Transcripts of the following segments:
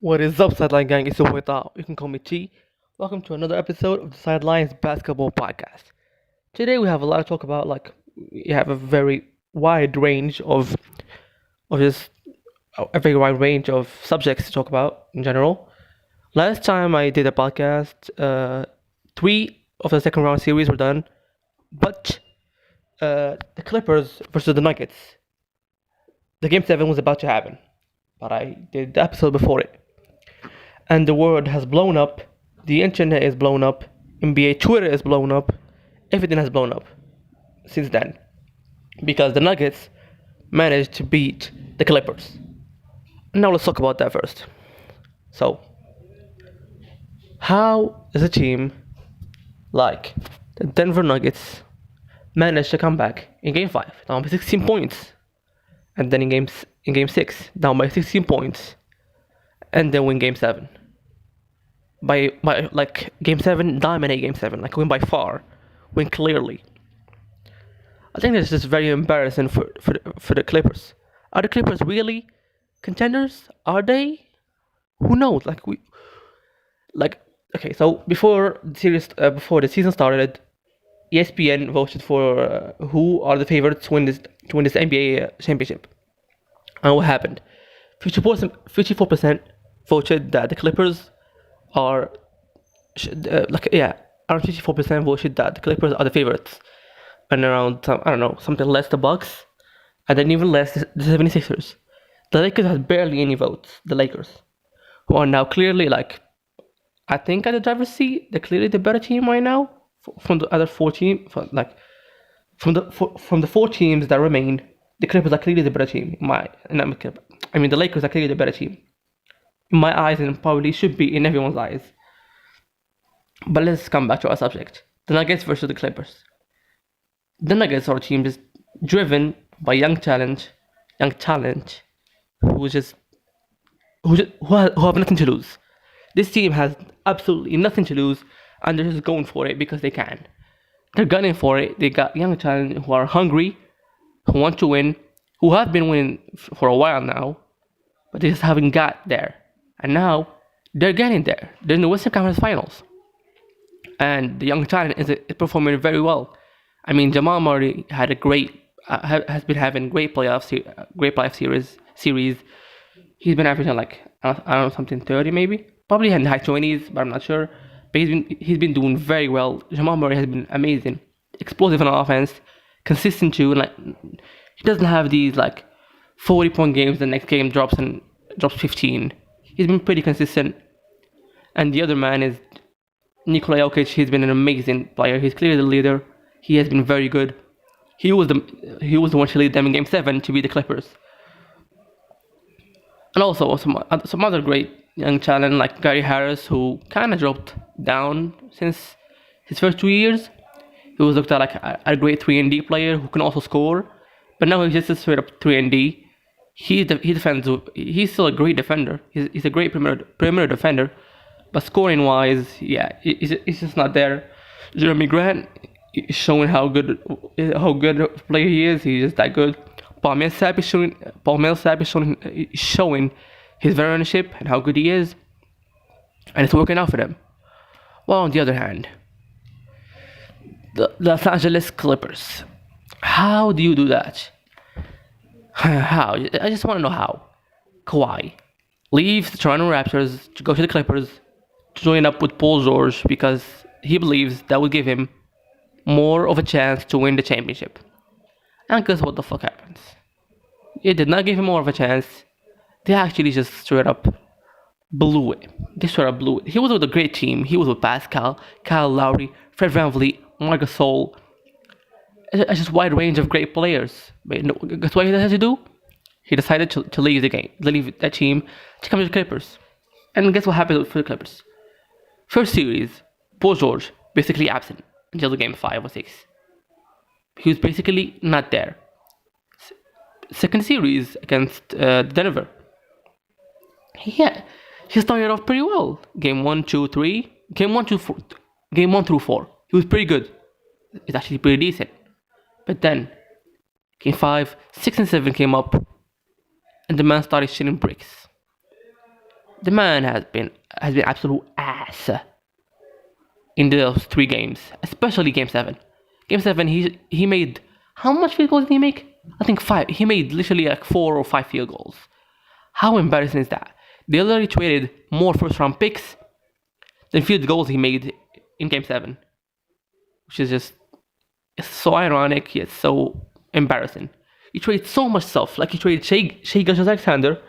What is up, Sideline Gang? It's your boy Tao. You can call me T. Welcome to another episode of the Sidelines Basketball Podcast. Today we have a lot to talk about. We have a very wide range of just a very wide range of subjects to talk about in general. Last time I did a podcast, three of the second round series were done, but the Clippers versus the Nuggets, the Game 7 was about to happen, but I did the episode before it. And the world has blown up, the internet is blown up, NBA Twitter is blown up, everything has blown up since then. Because the Nuggets managed to beat the Clippers. Now let's talk about that first. So, how does a team like the Denver Nuggets manage to come back in Game 5, down by 16 points, and then in Game 6, down by 16 points, and then win Game 7? By like Game 7, dominate Game 7, like win by far, win clearly. I think that's just very embarrassing for the Clippers. Are the Clippers really contenders? Are they? Who knows? Like okay. So before the season started, ESPN voted for who are the favorites to win this NBA championship. And what happened? 54% voted that the Clippers are around 54% voted that the Clippers are the favorites, and around I don't know, something less the Bucks, and then even less the 76ers. The Lakers had barely any votes. The Lakers, who are now clearly I think at the driver's seat, they're clearly the better team right now from the other four teams. From the four teams that remain, the Clippers are clearly the better team. The Lakers are clearly the better team in my eyes, and probably should be in everyone's eyes. But let's come back to our subject: the Nuggets versus the Clippers. The Nuggets are a team just driven by young talent, who who have nothing to lose. This team has absolutely nothing to lose, and they're just going for it because they can. They're gunning for it. They got young talent who are hungry, who want to win, who have been winning for a while now, but they just haven't got there. And now they're getting there. They're in the Western Conference Finals, and the young talent is performing very well. I mean, Jamal Murray had a has been having great playoff series. He's been averaging I don't know, something 30 maybe, probably in the high 20s, but I'm not sure. But he's been doing very well. Jamal Murray has been amazing, explosive on offense, consistent too. He doesn't have these 40-point games. The next game drops 15. He's been pretty consistent. And the other man is Nikola Jokic. He's been an amazing player. He's clearly the leader. He has been very good. He was the one to lead them in Game 7 to beat the Clippers. And also some other great young talent like Gary Harris, who kind of dropped down since his first 2 years. He was looked at like a great 3-and-D player who can also score, but now he's just a straight up 3-and-D. He defends. He's still a great defender. He's a great perimeter defender, but scoring wise, yeah, he's just not there. Jeremy Grant is showing how good a player he is. He's just that good. Paul Millsap is showing his veteranship and how good he is, and it's working out for them. Well, on the other hand, the Los Angeles Clippers. How do you do that? How? I just want to know how. Kawhi leaves the Toronto Raptors to go to the Clippers to join up with Paul George because he believes that will give him more of a chance to win the championship. And guess what the fuck happens? It did not give him more of a chance. They actually just straight up blew it. They straight up blew it. He was with a great team. He was with Pascal, Kyle Lowry, Fred VanVleet, Marc Gasol. It's just a wide range of great players. But no, guess what he had to do? He decided to leave the game, to leave that team, to come to the Clippers. And guess what happened for the Clippers? First series, Paul George basically absent until the game 5 or 6. He was basically not there. Second series against Denver. He started off pretty well. Game 1, 2, 3. Game 1 through 4. He was pretty good. It's actually pretty decent. But then, Game 5, 6 and 7 came up, and the man started shooting bricks. The man has been absolute ass in those 3 games, especially Game 7. Game 7, he made how much field goals did he make? I think 5. He made literally like 4 or 5 field goals. How embarrassing is that? They literally traded more first round picks than field goals he made in Game 7, which is just it's so ironic yet so embarrassing. He traded so much stuff, like he traded Shai Gilgeous-Alexander,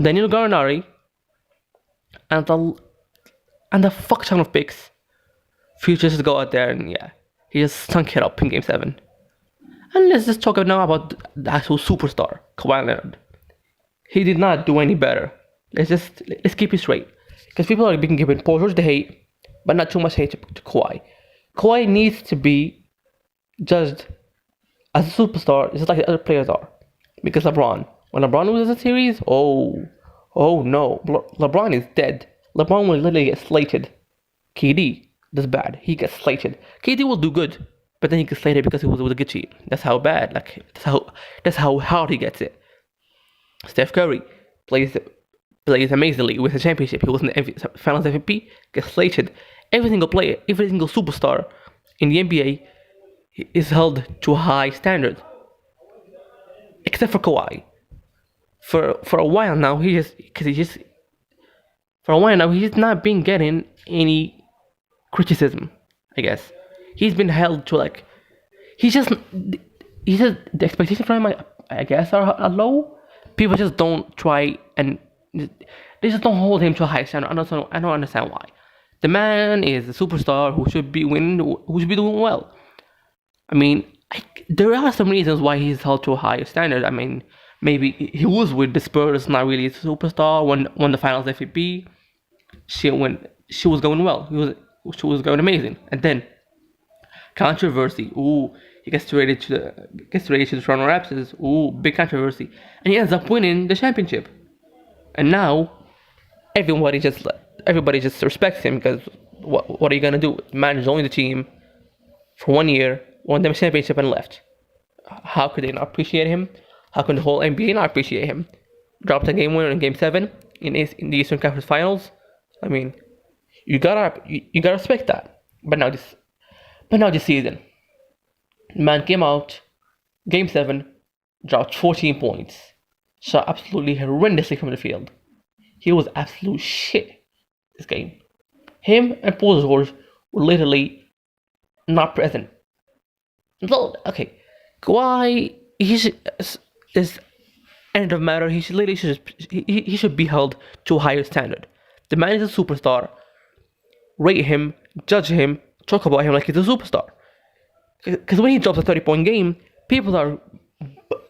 Daniel Gallinari, and a fuck ton of picks. Futures just go out there and yeah, he just stunk it up in Game 7. And let's just talk now about the actual superstar, Kawhi Leonard. He did not do any better. Let's keep it straight, because people are being given Paul George the hate, but not too much hate to Kawhi. Kawhi needs to be judged as a superstar, just like the other players are. Because when LeBron loses a series, oh no, LeBron is dead. LeBron will literally get slated. KD does bad. He gets slated. KD will do good, but then he gets slated because he was with a good team. That's how bad. Like that's how hard he gets it. Steph Curry plays amazingly with the championship. He was in the Finals MVP. Gets slated. Every single player, every single superstar in the NBA is held to a high standard, except for Kawhi. For a while now, he's not been getting any criticism. I guess he's been held to like he's just the expectations from him. I guess are low. People just don't try and they just don't hold him to a high standard. I don't understand why. The man is a superstar who should be winning, who should be doing well. I mean, there are some reasons why he's held to a higher standard. I mean, maybe he was with the Spurs, not really a superstar. Won the Finals MVP. She was going well. She was going amazing. And then controversy. Ooh, he gets traded to the Toronto Raptors. Ooh, big controversy. And he ends up winning the championship. And now everybody just respects him, because what are you gonna do? The man joined the team for 1 year, won them a championship, and left. How could they not appreciate him? How can the whole NBA not appreciate him? Dropped a game winner in Game 7 in the Eastern Conference Finals. I mean, you gotta respect that. But now this season, the man came out, Game 7, dropped 14 points, shot absolutely horrendously from the field. He was absolute shit this game. Him and Paul George were literally not present. So, okay, Kawhi, this end of matter, he should be held to a higher standard. The man is a superstar. Rate him, judge him, talk about him like he's a superstar. Because when he drops a 30-point game, people are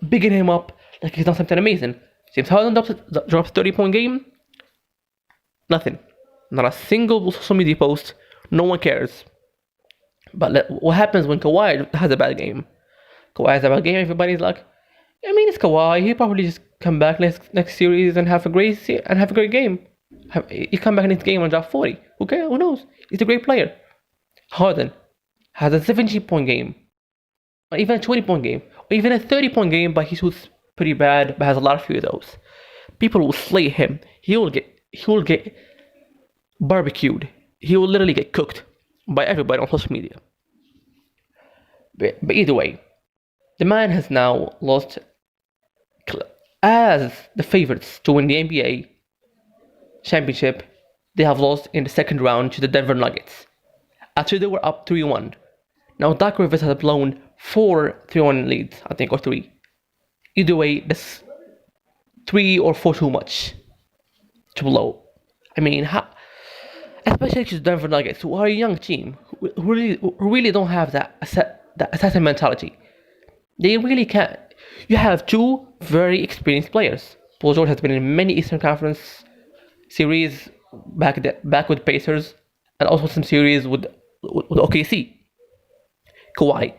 bigging him up like he's done something amazing. James Harden drops a 30-point game, nothing. Not a single social media post. No one cares. But what happens when Kawhi has a bad game? Kawhi has a bad game, everybody's like, I mean, it's Kawhi. He'll probably just come back next series and have a great game. He come back next game and drop 40. Who cares? Who knows? He's a great player. Harden has a 17-point game, or even a 20-point game, or even a 30-point game, but he shoots pretty bad, but has a lot of few of those. People will slay him. He will get barbecued. He will literally get cooked by everybody on social media. But either way, the man has now lost as the favorites to win the NBA championship. They have lost in the second round to the Denver Nuggets after they were up 3-1. Now Doc Rivers has blown 4 3-1 leads, I think, or 3. Either way, that's 3 or 4 too much to blow. I mean, especially to the Denver Nuggets, who are a young team, who really don't have that assassin mentality. They really can't. You have 2 very experienced players. Paul George has been in many Eastern Conference series back with Pacers, and also some series with OKC. Kawhi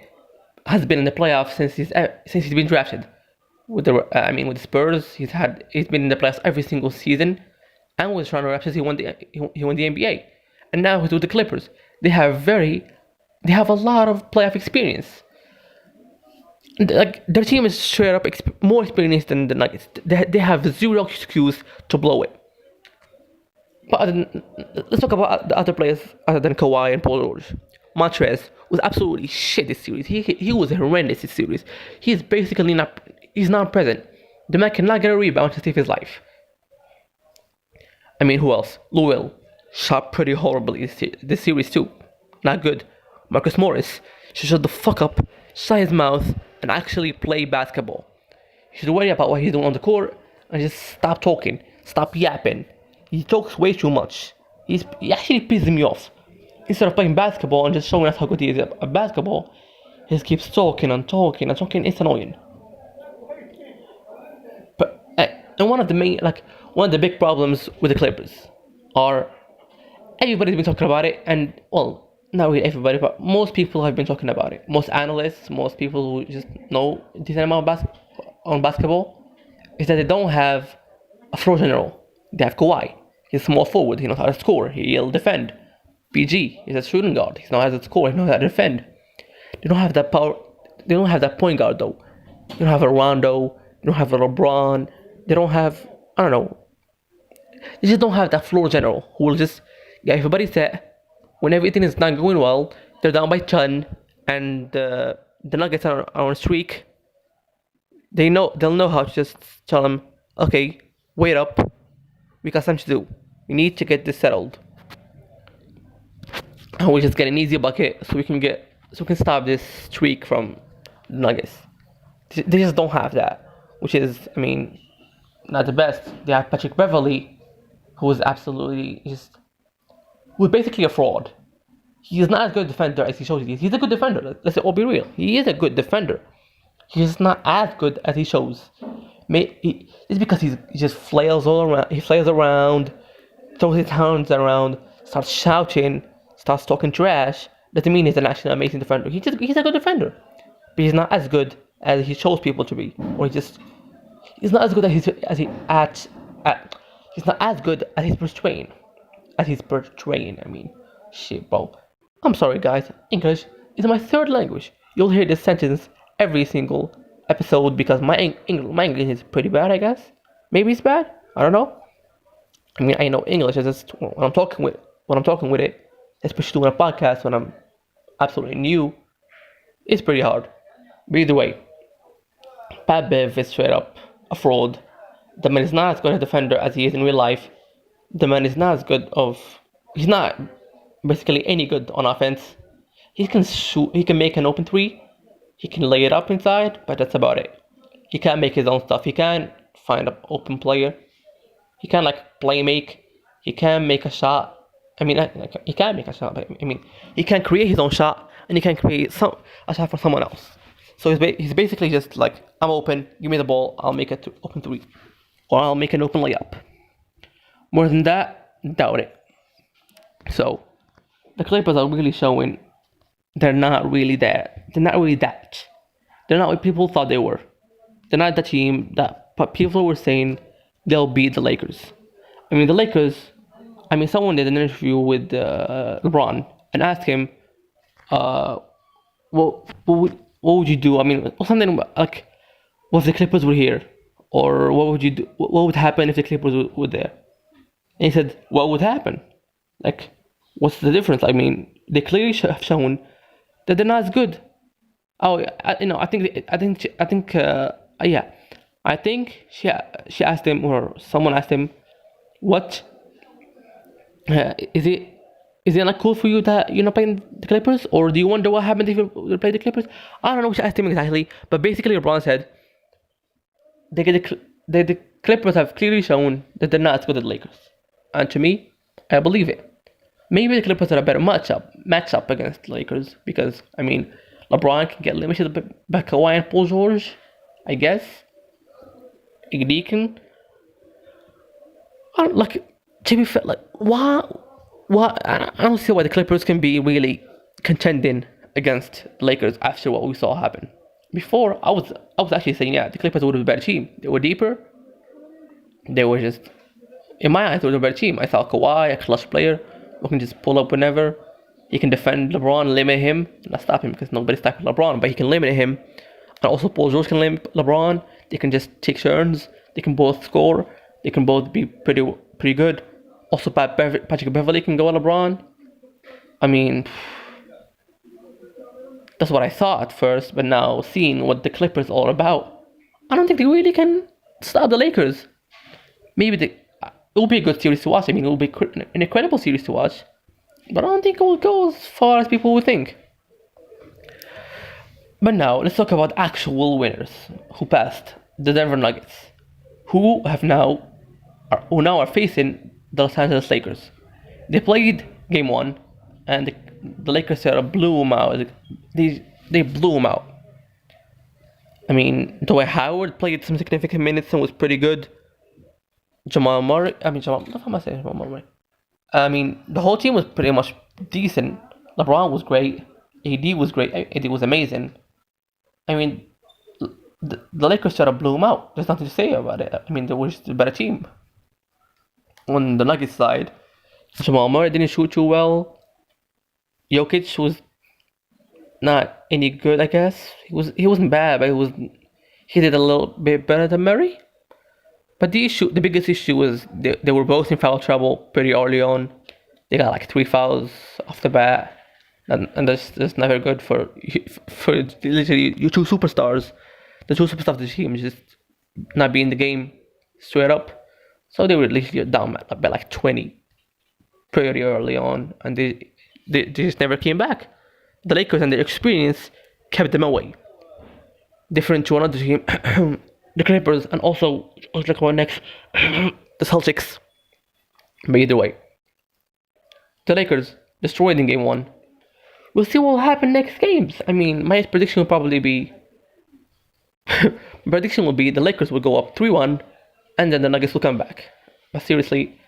has been in the playoffs since he's been drafted. With the Spurs, he's been in the playoffs every single season, and with Toronto Raptors, he won the NBA, and now he's with the Clippers. They have a lot of playoff experience. Like their team is straight up more experienced than the Nuggets. They have zero excuse to blow it. But let's talk about the other players other than Kawhi and Paul George. Montrez was absolutely shit this series. He was horrendous this series. He's not present. The man cannot get a rebound to save his life. I mean, who else? Lowell shot pretty horribly this series too. Not good. Marcus Morris should shut the fuck up, shut his mouth, and actually play basketball. He should worry about what he's doing on the court and just stop talking, stop yapping. He talks way too much. He actually pisses me off. Instead of playing basketball and just showing us how good he is at basketball, he just keeps talking and talking and talking. It's annoying. But and one of the big problems with the Clippers are everybody's been talking about it, and well, not really everybody, but most people have been talking about it. Most analysts, most people who just know a decent amount on basketball, is that they don't have a floor general. They have Kawhi. He's a small forward. He knows how to score. He'll defend. PG is a shooting guard. He knows how to score. He knows how to defend. They don't have that power. They don't have that point guard though. They don't have a Rondo. They don't have a LeBron. They don't have, I don't know. They just don't have that floor general who will just get everybody set. When everything is not going well, they're down by 10, and the Nuggets are on a streak. They'll know how to just tell them, okay, wait up. We got something to do. We need to get this settled. And we just get an easy bucket so we can stop this streak from the Nuggets. They just don't have that, which is, I mean, not the best. They have Patrick Beverley, who is who's basically a fraud. He's not as good a defender as he shows he is. He's a good defender. Let's all be real. He is a good defender. He's not as good as he shows. It's because he just flails all around. He flails around, throws his hands around, starts shouting, starts talking trash. Doesn't mean he's an actually amazing defender. He's a good defender, but he's not as good as he shows people to be, or he's not as good he's not as good as he's portraying. I mean, shit, bro. I'm sorry, guys. English is my third language. You'll hear this sentence every single episode because my English is pretty bad, I guess. Maybe it's bad. I don't know. I mean, I know English is just when I'm talking with it, especially doing a podcast when I'm absolutely new. It's pretty hard. But either way, Pat Bev is straight up a fraud. The man is not as good a defender as he is in real life. The man is not as good he's not basically any good on offense. He can shoot, he can make an open three, he can lay it up inside, but that's about it. He can't make his own stuff. He can't find an open player. He can't play make. He can't make a shot. I mean, he can't make a shot, but I mean, he can create his own shot, and he can create a shot for someone else. So he's basically just like, I'm open, give me the ball, I'll make an open three, or I'll make an open layup. More than that, doubt it. So, the Clippers are really showing they're not really there. They're not really that. They're not what people thought they were. They're not the team that people were saying they'll beat the Lakers. I mean, the Lakers, someone did an interview with LeBron and asked him, what would you do? I mean, something like, what if the Clippers were here? Or what would you do? What would happen if the Clippers were there? And he said, what would happen? Like, what's the difference? I mean, they clearly have shown that they're not as good. I think she asked him, or someone asked him, what is it not cool for you that you're not playing the Clippers, or do you wonder what happened if you play the Clippers? I don't know what she asked him exactly, but basically LeBron said the Clippers have clearly shown that they're not as good as the Lakers, and to me, I believe it. Maybe the Clippers are a better matchup against the Lakers because, I mean, LeBron can get limited by Kawhi and Paul George, I guess. AD can. To be fair, why? I don't see why the Clippers can be really contending against the Lakers after what we saw happen. Before, I was actually saying, yeah, the Clippers would have been a better team. They were deeper. They were just, in my eyes, they were a better team. I saw Kawhi, a clutch player, who can just pull up whenever. He can defend LeBron, limit him, not stop him because nobody's stopping LeBron, but he can limit him. And also Paul George can lay LeBron. They can just take turns. They can both score. They can both be pretty good. Also Patrick Beverley can go at LeBron. I mean, that's what I thought at first, but now seeing what the Clippers are all about, I don't think they really can stop the Lakers. Maybe it will be a good series to watch. I mean, it will be an incredible series to watch, but I don't think it will go as far as people would think. But now, let's talk about actual winners who passed the Denver Nuggets, who now are facing the Los Angeles Lakers. They played Game 1, and the Lakers blew them out. They blew them out. I mean, Dwight Howard played some significant minutes and was pretty good. Jamal Murray, I mean, Jamal, how am I saying Jamal Murray? I mean, the whole team was pretty much decent. LeBron was great. AD was great. AD was amazing. I mean, the Lakers blew them out. There's nothing to say about it. I mean, they were just a better team. On the Nuggets side, Jamal Murray didn't shoot too well. Jokic was not any good, I guess. He wasn't bad, but he did a little bit better than Murray. But the biggest issue was they were both in foul trouble pretty early on. They got like 3 fouls off the bat, and that's never good for literally your two superstars. The two superstars of the team just not be in the game straight up. So they were literally down by like 20 pretty early on, and they just never came back. The Lakers and their experience kept them away. Different to another team, the Clippers, and also let's look about next, the Celtics. But either way, the Lakers destroyed in Game 1. We'll see what will happen next games. I mean, my prediction will probably be the Lakers will go up 3-1, and then the Nuggets will come back. But seriously,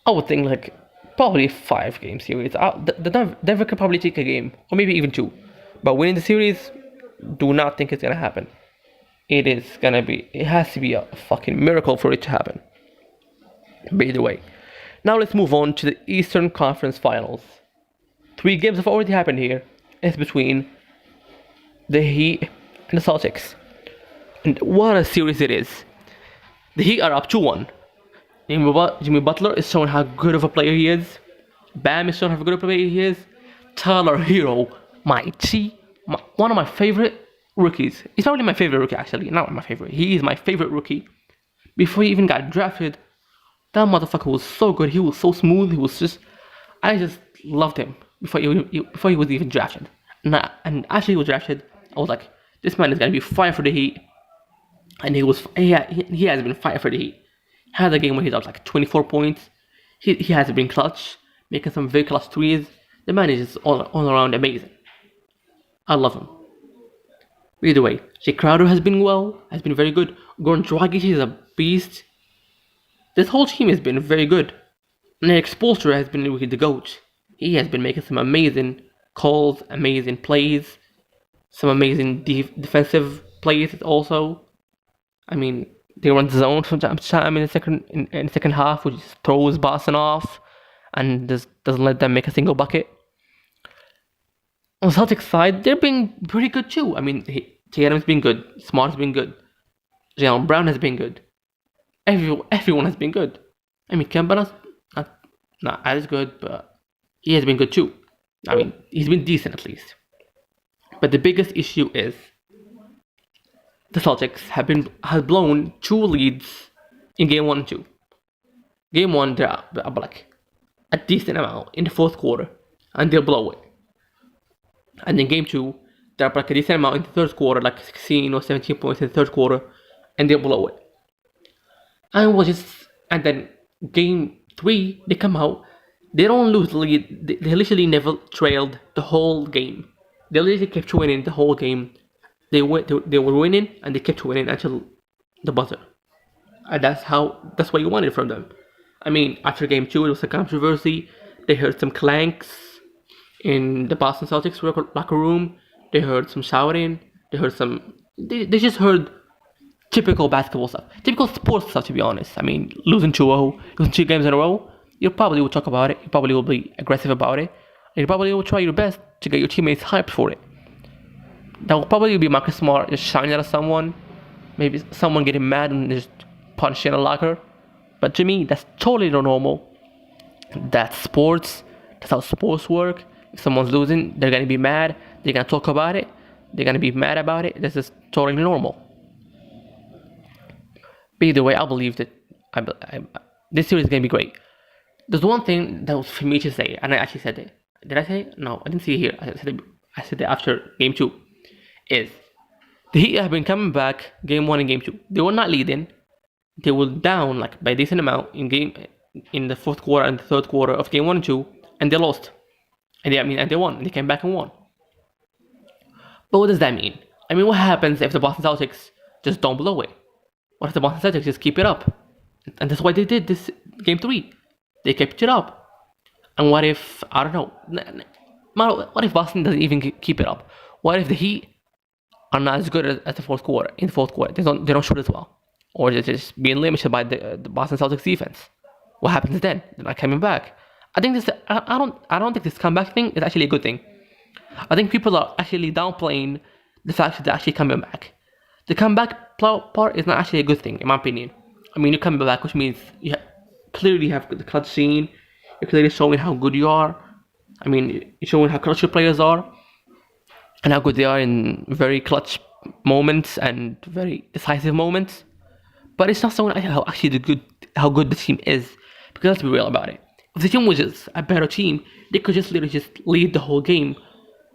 I would think like probably 5-game series. The Denver could probably take a game, or maybe even 2. But winning the series, do not think it's gonna happen. It has to be a fucking miracle for it to happen. But either way, now let's move on to the Eastern Conference Finals. 3 games have already happened here. It's between the Heat and the Celtics. And what a series it is. The Heat are up 2-1. Jimmy Butler is showing how good of a player he is. Bam is showing how good of a player he is. Tyler Hero, one of my favorite rookies. He's probably my favorite rookie, actually. Not my favorite. He is my favorite rookie. Before he even got drafted, that motherfucker was so good. He was so smooth. I just loved him before he was even drafted. And after he was drafted, I was like, this man is gonna be fire for the Heat. And he has been fire for the Heat. He had a game where he got like 24 points. He has been clutch, making some very clutch threes. The man is just all around amazing. I love him. Either way, Jay Crowder has been very good. Goran Dragic is a beast. This whole team has been very good. And Eric Spoelstra has been really the GOAT. He has been making some amazing calls, amazing plays, some amazing defensive plays also. I mean, they run zone from time to time in the second half, which just throws Boston off and just doesn't let them make a single bucket. On the Celtics side, they're being pretty good too. I mean, T. Adams has been good, Smart has been good, Jaylen Brown has been good. Everyone has been good. I mean, Kemba not as good, but he has been good too. I mean, he's been decent at least. But the biggest issue is the Celtics have blown 2 leads in Game 1 and 2. Game 1, they're up like a decent amount in the 4th quarter, and they'll blow it. And in Game 2, they're up like a decent amount in the 3rd quarter, like 16 or 17 points in the 3rd quarter, and they'll blow it. And then Game 3, they come out, they don't lose the lead, they literally never trailed the whole game. They literally kept winning the whole game. They were winning, and they kept winning until the buzzer. And that's what you wanted from them. I mean, after Game 2, it was a controversy. They heard some clanks in the Boston Celtics locker room. They heard some shouting. They just heard typical basketball stuff. Typical sports stuff, to be honest. I mean, losing 2-0, losing 2 games in a row, you probably will talk about it. You probably will be aggressive about it. And you probably will try your best to get your teammates hyped for it. That will probably be Marcus Smart just shining at someone, maybe someone getting mad and just punching a locker. But to me, that's totally not normal. That's sports. That's how sports work. If someone's losing, they're gonna be mad. They're gonna talk about it. They're gonna be mad about it. This is totally normal. But either way, I believe that this series is gonna be great. There's one thing that was for me to say, and I actually said it. Did I say it? No, I didn't see it here. I said it after game 2. Is the Heat have been coming back game 1 and game 2. They were not leading. They were down like by a decent amount in the fourth quarter and the third quarter of game 1 and 2, and they lost. And they won. They came back and won. But what does that mean? I mean, what happens if the Boston Celtics just don't blow it? What if the Boston Celtics just keep it up? And that's what they did this game 3. They kept it up. And what if, I don't know, what if Boston doesn't even keep it up? What if the Heat are not as good as the fourth quarter? In the fourth quarter, they don't shoot as well, or they're just being limited by the Boston Celtics defense. What happens then? They're not coming back. I think this. I don't think this comeback thing is actually a good thing. I think people are actually downplaying the fact that they're actually coming back. The comeback part is not actually a good thing, in my opinion. I mean, you're coming back, which means you clearly have the clutch scene. You're clearly showing how good you are. I mean, you're showing how clutch your players are and how good they are in very clutch moments and very decisive moments. But it's not showing how good the team is. Because let's be real about it. If the team was just a better team, they could just literally just lead the whole game,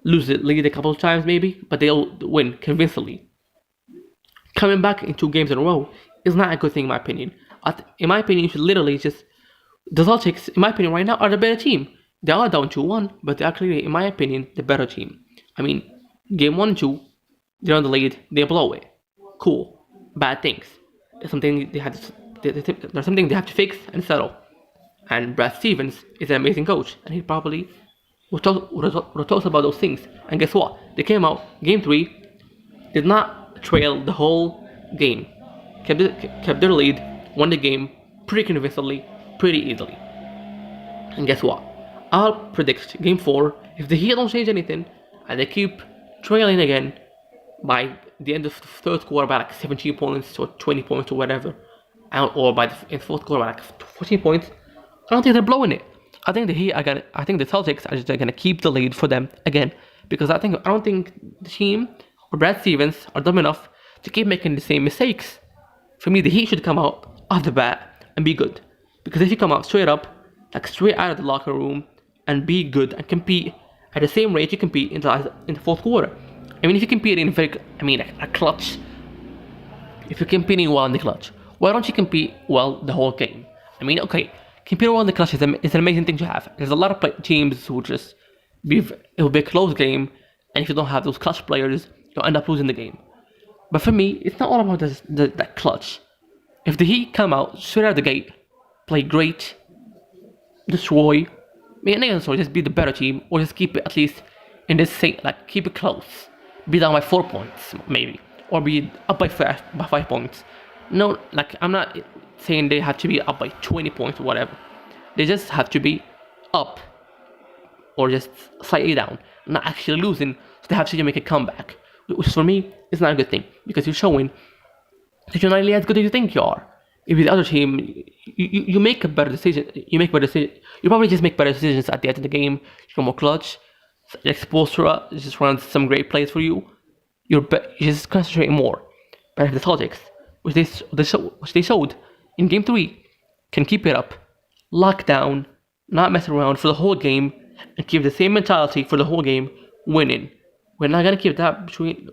lead a couple of times maybe, but they'll win convincingly. Coming back in 2 games in a row is not a good thing in my opinion. In my opinion, you should literally just. The Celtics, in my opinion, right now are the better team. They are down 2-1, but they are clearly, in my opinion, the better team. I mean, game 1 and 2, they're on the lead, they blow it. Cool. Bad things. There's something they have to fix and settle. And Brad Stevens is an amazing coach, and he probably will talk about those things. And guess what? They came out, game 3, did not trail the whole game. Kept their lead, won the game pretty convincingly, pretty easily. And guess what? I'll predict game 4, if the Heat don't change anything, and they keep trailing again by the end of the third quarter by like 17 points or 20 points or whatever, or in the fourth quarter by like 14 points, I don't think they're blowing it. I think the Celtics are just gonna keep the lead for them again, because I don't think the team or Brad Stevens are dumb enough to keep making the same mistakes. For me, the Heat should come out off the bat and be good. Because if you come out straight up, like straight out of the locker room, and be good and compete at the same rate you compete in the fourth quarter. I mean, if you compete in a clutch, if you're competing well in the clutch, why don't you compete well the whole game? I mean, okay, competing well in the clutch is an amazing thing to have. There's a lot of teams who it will be a close game, and if you don't have those clutch players, you'll end up losing the game. But for me, it's not all about that clutch. If the Heat come out straight out of the gate, play great, destroy, just be the better team, or just keep it at least in this thing, like keep it close, be down by 4 points maybe, or be up by 5 points. No, like I'm not saying they have to be up by 20 points or whatever. They just have to be up, or just slightly down, not actually losing. So they have to make a comeback, which for me is not a good thing, because you're showing that you're not really as good as you think you are. If you're the other team, you make a better decision. You probably just make better decisions at the end of the game. You're more clutch. Exposure just runs some great plays for you. You just concentrate more. But if the Celtics, which they showed in game 3, can keep it up, lock down, not mess around for the whole game, and keep the same mentality for the whole game, winning. We're not gonna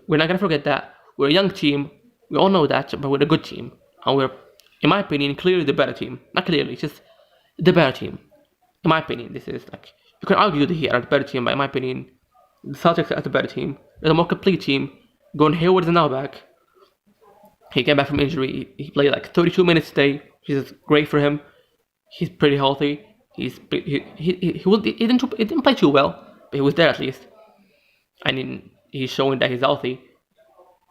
we're not gonna forget that we're a young team. We all know that, but we're a good team, and we're, in my opinion, clearly the better team. Not clearly, just the better team. In my opinion, this is like, you can argue the Heat are the better team, but in my opinion, the Celtics are the better team. They're the more complete team. Gordon Hayward is now back. He came back from injury. He played like 32 minutes today, which is great for him. He's pretty healthy. He didn't play too well, but he was there at least. I mean, he's showing that he's healthy.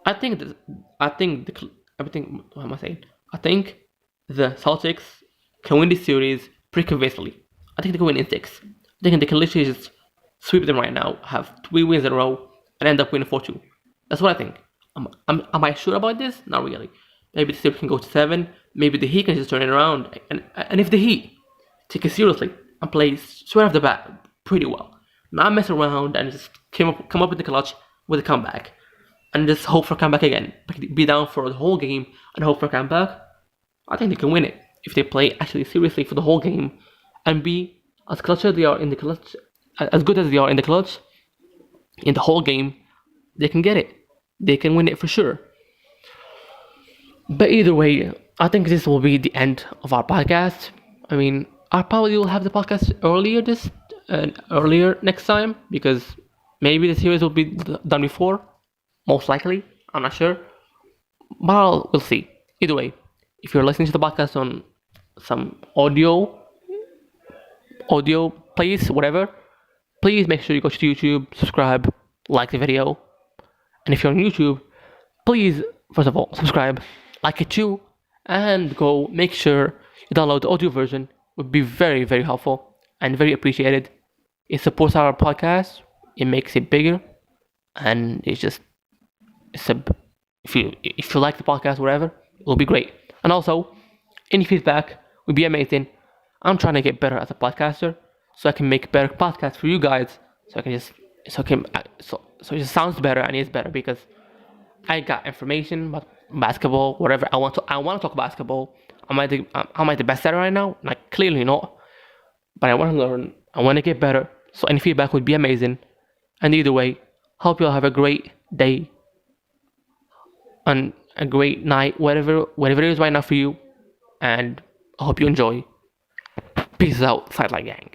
I think the Celtics can win this series pretty convincingly. I think they can win in 6. I think they can literally just sweep them right now, have 3 wins in a row, and end up winning 4-2. That's what I think. Am I sure about this? Not really. Maybe the Sixers can go to 7. Maybe the Heat can just turn it around. And if the Heat take it seriously and play straight off the bat pretty well, not mess around and just come up with the clutch with a comeback, and just hope for a comeback again, be down for the whole game and hope for a comeback, I think they can win it if they play actually seriously for the whole game and be as clutch as they are in the clutch, as good as they are in the clutch in the whole game. They can get it. They can win it for sure. But either way, I think this will be the end of our podcast. I mean, I probably will have the podcast earlier next time because maybe the series will be done before. Most likely, I'm not sure, but we'll see. Either way, if you're listening to the podcast on some audio place, whatever, please make sure you go to YouTube, subscribe, like the video, and if you're on YouTube, please first of all subscribe, like it too, and go make sure you download the audio version. Would be very, very helpful and very appreciated. It supports our podcast. It makes it bigger, and if you like the podcast, whatever, it will be great. And also, any feedback would be amazing. I'm trying to get better as a podcaster, so I can make better podcasts for you guys. So it just sounds better and is better because I got information about basketball, whatever I want to. I want to talk basketball. Am I the best at it right now? Like clearly not, but I want to learn. I want to get better. So any feedback would be amazing. And either way, hope you all have a great day and a great night, whatever it is right now for you. And I hope you enjoy. Peace out, Sideline Gang.